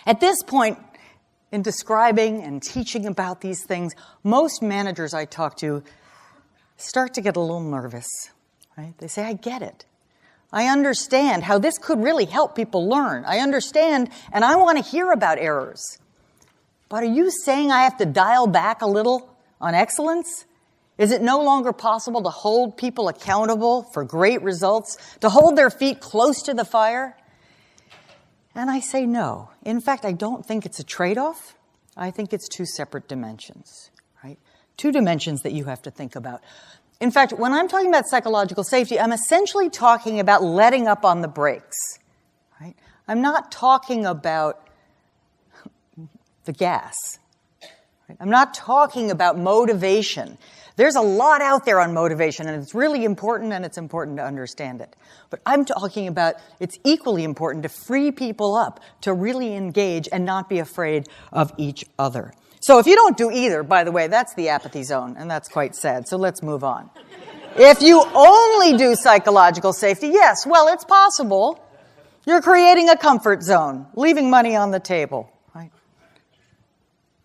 At this point, in describing and teaching about these things, most managers I talk to start to get a little nervous. Right? They say, I get it. I understand how this could really help people learn. I understand, and I want to hear about errors. But are you saying I have to dial back a little on excellence? Is it no longer possible to hold people accountable for great results, to hold their feet close to the fire? And I say no. In fact, I don't think it's a trade-off. I think it's two separate dimensions, right? Two dimensions that you have to think about. In fact, when I'm talking about psychological safety, I'm essentially talking about letting up on the brakes, right? I'm not talking about the gas. Right? I'm not talking about motivation. There's a lot out there on motivation, and it's really important, and it's important to understand it. But I'm talking about it's equally important to free people up, to really engage and not be afraid of each other. So if you don't do either, by the way, that's the apathy zone, and that's quite sad. So let's move on. If you only do psychological safety, yes, well, it's possible. You're creating a comfort zone, leaving money on the table, right?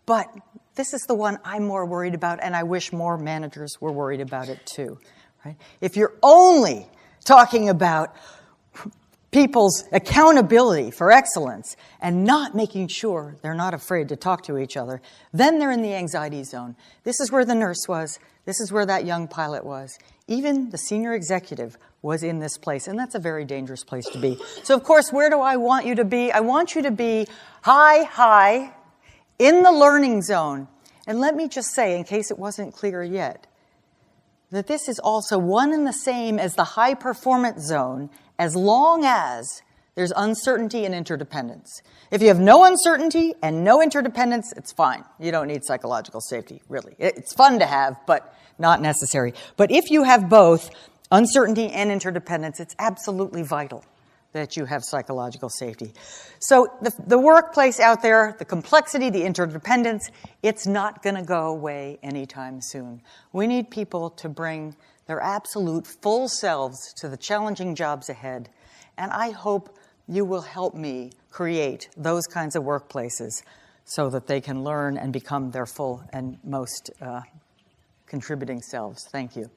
But this is the one I'm more worried about, and I wish more managers were worried about it too. Right? If you're only talking about people's accountability for excellence and not making sure they're not afraid to talk to each other, then they're in the anxiety zone. This is where the nurse was. This is where that young pilot was. Even the senior executive was in this place, and that's a very dangerous place to be. So, of course, where do I want you to be? I want you to be high, in the learning zone. And let me just say, in case it wasn't clear yet, that this is also one and the same as the high performance zone as long as there's uncertainty and interdependence. If you have no uncertainty and no interdependence, it's fine. You don't need psychological safety, really. It's fun to have, but not necessary. But if you have both uncertainty and interdependence, it's absolutely vital that you have psychological safety. So the workplace out there, the complexity, the interdependence, it's not going to go away anytime soon. We need people to bring their absolute full selves to the challenging jobs ahead. And I hope you will help me create those kinds of workplaces so that they can learn and become their full and most contributing selves. Thank you.